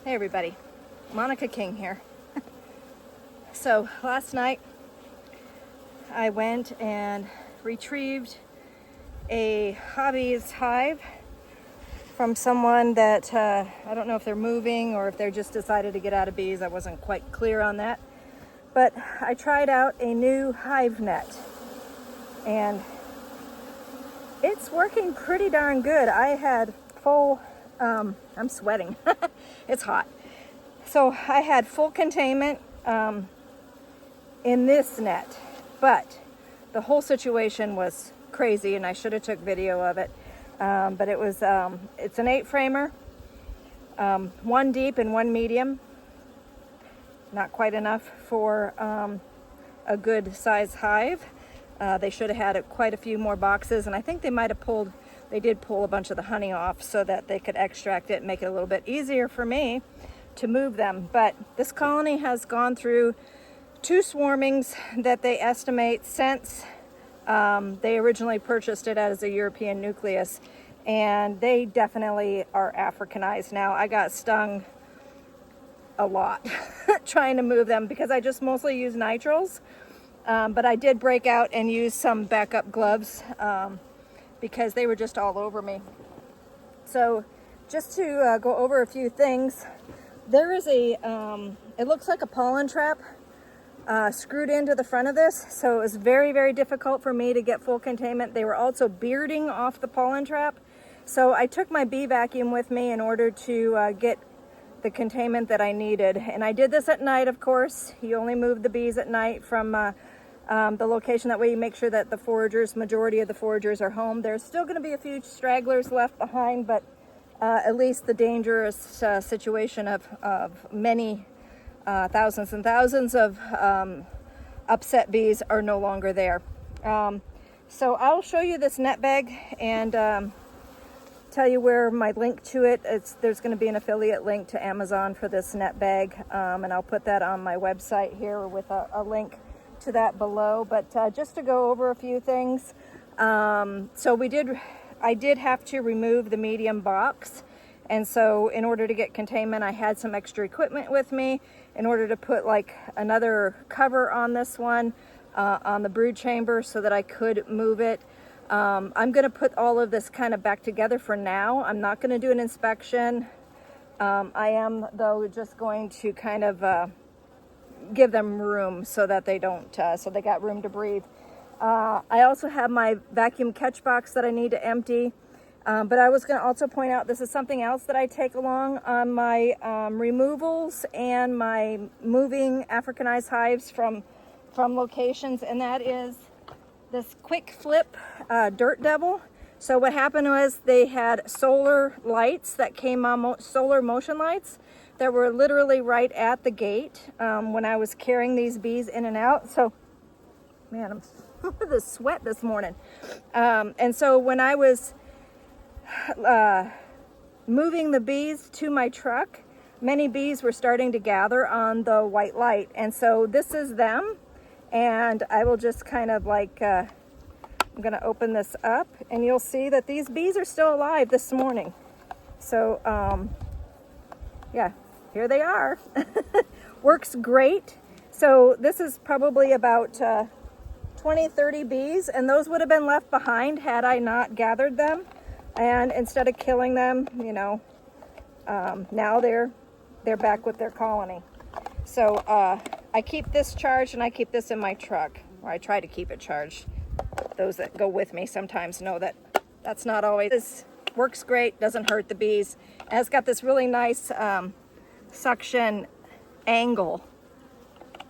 Hey everybody, Monica King here. So last night I went and retrieved a hobbyist hive from someone that I don't know if they're moving or if they're just decided to get out of bees. I wasn't quite clear on that. But I tried out a new hive net and it's working pretty darn good. I had full, I'm sweating. It's hot. So I had full containment in this net, but the whole situation was crazy and I should have took video of it. But it was, it's an 8-framer, 1 deep and 1 medium. Not quite enough for a good size hive. They should have had quite a few more boxes, and I think they might have they did pull a bunch of the honey off so that they could extract it and make it a little bit easier for me to move them. But this colony has gone through 2 swarmings that they estimate since they originally purchased it as a European nucleus, and they definitely are Africanized now. I got stung a lot trying to move them because I just mostly use nitriles, but I did break out and use some backup gloves because they were just all over me. So just to go over a few things, there is a it looks like a pollen trap screwed into the front of this, so it was very, very difficult for me to get full containment. They were also bearding off the pollen trap, so I took my bee vacuum with me in order to get the containment that I needed. And I did this at night, of course. You only move the bees at night from the location. That way you make sure that the majority of the foragers are home. There's still going to be a few stragglers left behind, but at least the dangerous situation of many thousands and thousands of upset bees are no longer there. So I'll show you this net bag and tell you where my link to it. There's going to be an affiliate link to Amazon for this net bag, and I'll put that on my website here with a link to that below. But just to go over a few things, so I did have to remove the medium box, and so in order to get containment I had some extra equipment with me in order to put like another cover on this one on the brood chamber so that I could move it. I'm going to put all of this kind of back together for now. I'm not going to do an inspection. I am, though, just going to kind of give them room so that they don't, so they got room to breathe. I also have my vacuum catch box that I need to empty. But I was going to also point out, this is something else that I take along on my removals and my moving Africanized hives from locations, and that is this quick flip dirt devil. So what happened was they had solar lights that came on, solar motion lights that were literally right at the gate when I was carrying these bees in and out. So, man, I'm the sweat this morning. And so when I was moving the bees to my truck, many bees were starting to gather on the white light. And so this is them. And I will just kind of like, I'm going to open this up and you'll see that these bees are still alive this morning. So, yeah, here they are. Works great. So this is probably about 20, 30 bees, and those would have been left behind had I not gathered them. And instead of killing them, you know, now they're back with their colony. So, I keep this charged and I keep this in my truck, or I try to keep it charged. Those that go with me sometimes know that that's not always. This works great, doesn't hurt the bees, and it's got this really nice suction angle.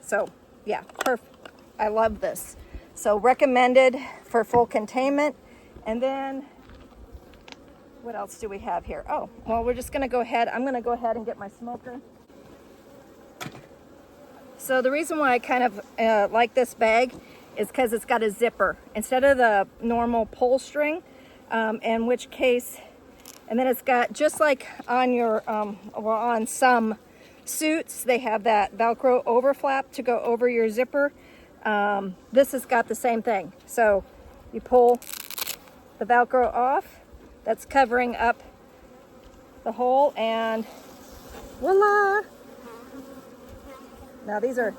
So yeah, perfect. I love this. So recommended for full containment. And then what else do we have here? Oh, well, we're just going to go ahead. I'm going to go ahead and get my smoker. So the reason why I kind of like this bag is because it's got a zipper instead of the normal pull string, in which case, and then it's got, just like on your, well, on some suits, they have that Velcro overflap to go over your zipper. This has got the same thing. So you pull the Velcro off, that's covering up the hole, and Voila! Now these are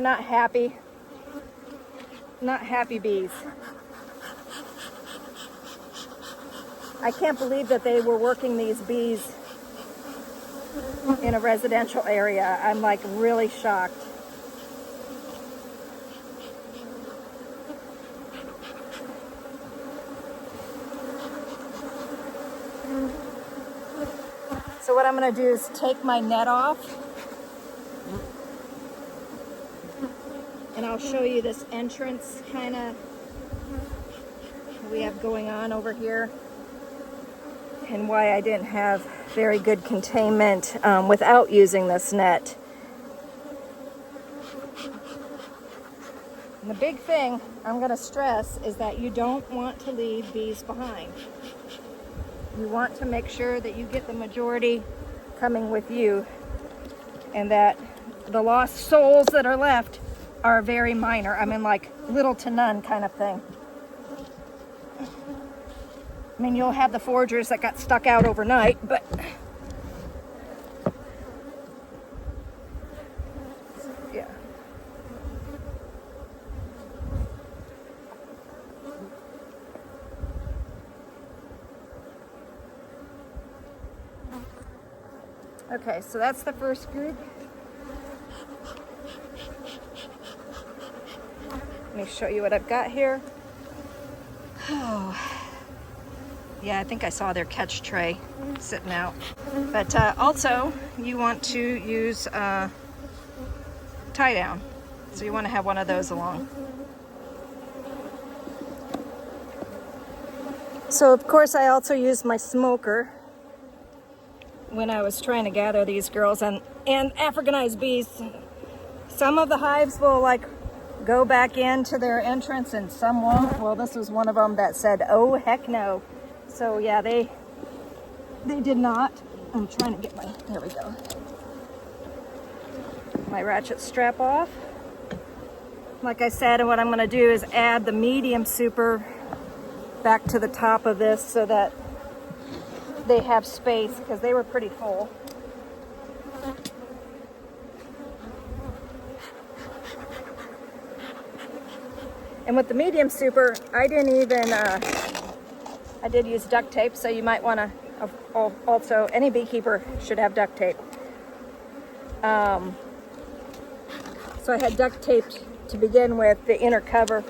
not happy bees. I can't believe that they were working these bees in a residential area. I'm like really shocked. So what I'm going to do is take my net off, and I'll show you this entrance kind of we have going on over here, and why I didn't have very good containment without using this net. And the big thing I'm going to stress is that you don't want to leave bees behind. You want to make sure that you get the majority coming with you, and that the lost souls that are left are very minor. I mean, like little to none kind of thing. I mean, you'll have the foragers that got stuck out overnight, but yeah. Okay, so that's the first group. Let me show you what I've got here. Oh, yeah, I think I saw their catch tray sitting out. But also, you want to use tie down. So you want to have one of those along. So of course I also used my smoker when I was trying to gather these girls, and Africanized bees. Some of the hives will like go back into their entrance and some won't. Well, this was one of them that said, oh heck no. So yeah, they did not. I'm trying to get there we go. My ratchet strap off. Like I said, and what I'm going to do is add the medium super back to the top of this so that they have space, because they were pretty full. And with the medium super, I didn't even, I did use duct tape, so you might want to, also, any beekeeper should have duct tape. So I had duct tape to begin with, the inner cover,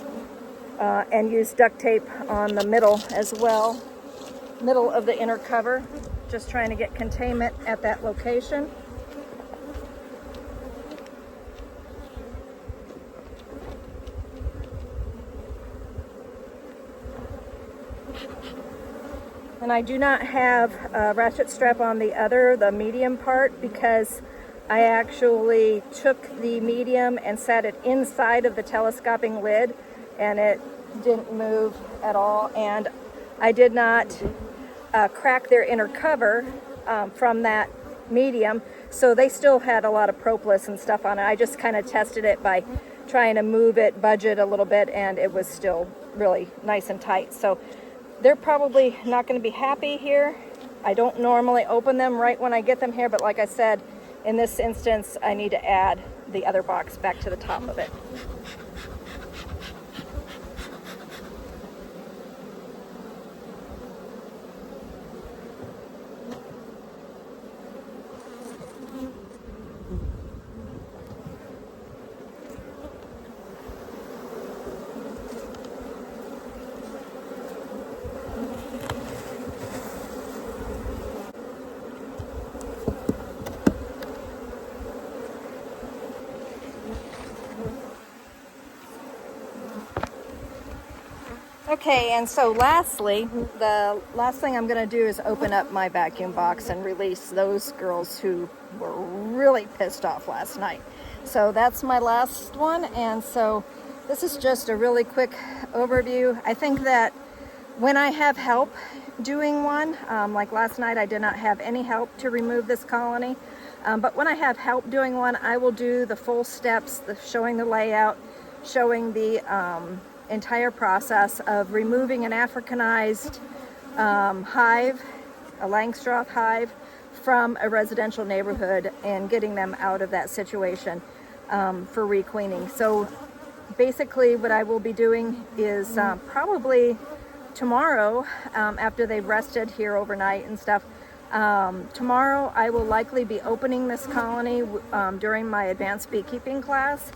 and used duct tape on the middle as well. Middle of the inner cover, just trying to get containment at that location. And I do not have a ratchet strap on the medium part, because I actually took the medium and sat it inside of the telescoping lid, and it didn't move at all. And I did not crack their inner cover from that medium, so they still had a lot of propolis and stuff on it. I just kind of tested it by trying to move it, budge it a little bit, and it was still really nice and tight. So they're probably not going to be happy here. I don't normally open them right when I get them here, but like I said, in this instance, I need to add the other box back to the top of it. Okay, and so lastly, the last thing I'm going to do is open up my vacuum box and release those girls who were really pissed off last night. So that's my last one, and so this is just a really quick overview. I think that when I have help doing one, like last night I did not have any help to remove this colony, but when I have help doing one, I will do the full steps, showing the layout, showing the entire process of removing an Africanized hive, a Langstroth hive, from a residential neighborhood and getting them out of that situation for requeening. So basically what I will be doing is probably tomorrow, after they've rested here overnight and stuff, tomorrow I will likely be opening this colony during my advanced beekeeping class,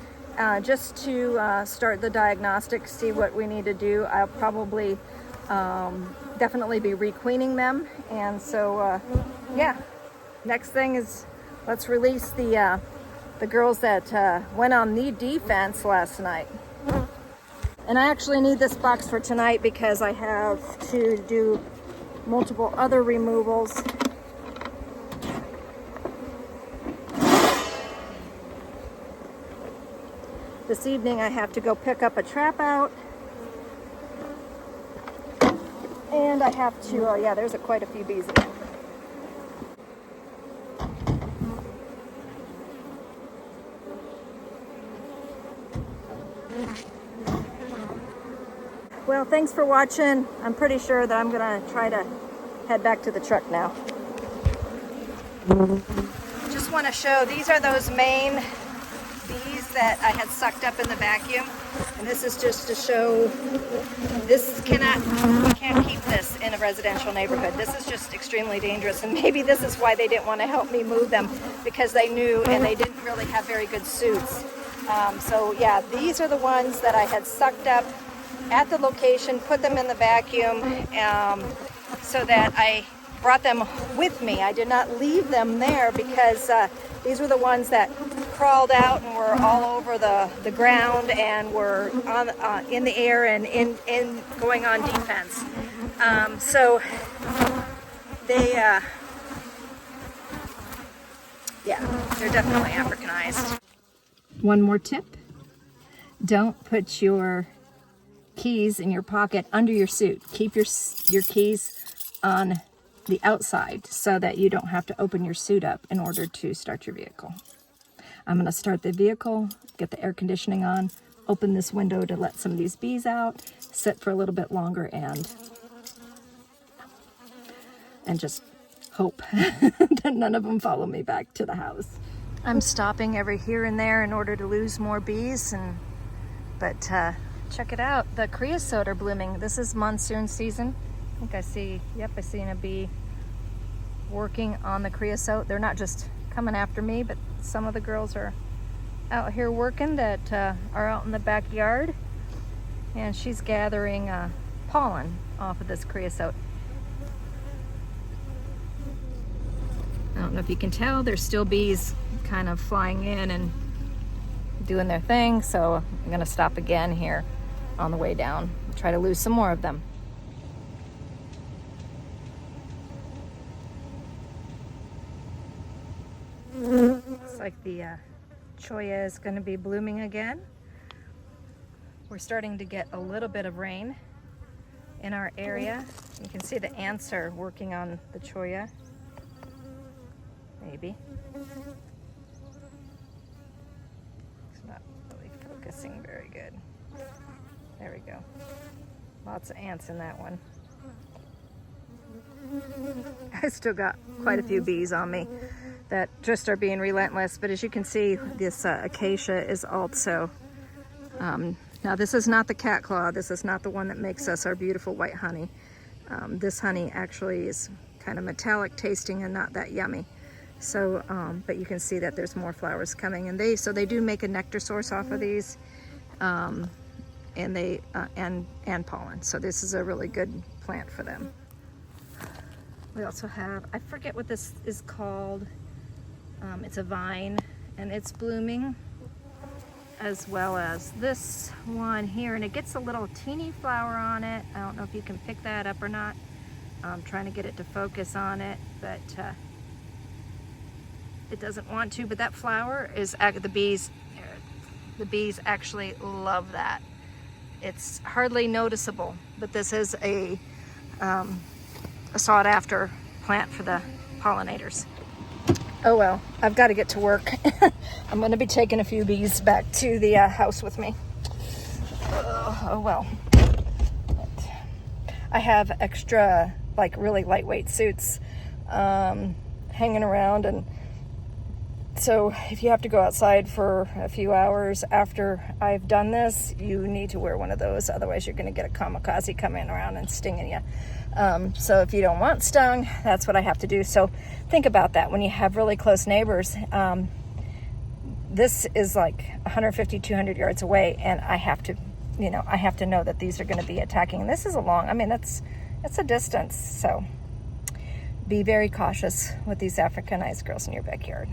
just to start the diagnostics, see what we need to do. I'll probably definitely be requeening them. And so yeah, next thing is let's release the girls that went on the defense last night. And I actually need this box for tonight because I have to do multiple other removals. This evening I have to go pick up a trap out. And I have to, oh yeah, there's quite a few bees in there. Well, thanks for watching. I'm pretty sure that I'm gonna try to head back to the truck now. Just want to show, these are those main bees that I had sucked up in the vacuum. And this is just to show, this you can't keep this in a residential neighborhood. This is just extremely dangerous. And maybe this is why they didn't want to help me move them, because they knew and they didn't really have very good suits. So yeah, these are the ones that I had sucked up at the location, put them in the vacuum, so that I brought them with me. I did not leave them there because these were the ones that crawled out and were all over the ground and were on in the air and in going on defense. So they yeah, they're definitely Africanized. One more tip: don't put your keys in your pocket under your suit. Keep your keys on the outside so that you don't have to open your suit up in order to start your vehicle. I'm going to start the vehicle, get the air conditioning on, open this window to let some of these bees out, sit for a little bit longer, and just hope that none of them follow me back to the house. I'm stopping every here and there in order to lose more bees, but check it out. The creosote are blooming. This is monsoon season. I think I see a bee working on the creosote. They're not just coming after me, but some of the girls are out here working that are out in the backyard. And she's gathering pollen off of this creosote. I don't know if you can tell, there's still bees kind of flying in and doing their thing. So I'm gonna stop again here on the way down, try to lose some more of them. Looks like the cholla is going to be blooming again. We're starting to get a little bit of rain in our area. You can see the ants are working on the cholla. Maybe. It's not really focusing very good. There we go. Lots of ants in that one. I still got quite a few bees on me that just are being relentless, but as you can see, this acacia is also, now this is not the cat claw, this is not the one that makes us our beautiful white honey. This honey actually is kind of metallic tasting and not that yummy. So, but you can see that there's more flowers coming, and they do make a nectar source off of these, and they and pollen. So this is a really good plant for them. We also have, I forget what this is called. It's a vine, and it's blooming, as well as this one here, and it gets a little teeny flower on it. I don't know if you can pick that up or not. I'm trying to get it to focus on it, but it doesn't want to. But that flower is, the bees actually love that. It's hardly noticeable, but this is a sought after plant for the pollinators. Oh well, I've got to get to work. I'm going to be taking a few bees back to the house with me. Oh well. I have extra, like, really lightweight suits hanging around. And so if you have to go outside for a few hours after I've done this, you need to wear one of those. Otherwise, you're going to get a kamikaze coming around and stinging you. So if you don't want stung, that's what I have to do. So think about that when you have really close neighbors. This is like 150, 200 yards away, and I have to, I have to know that these are going to be attacking. And this is that's a distance. So be very cautious with these Africanized girls in your backyard.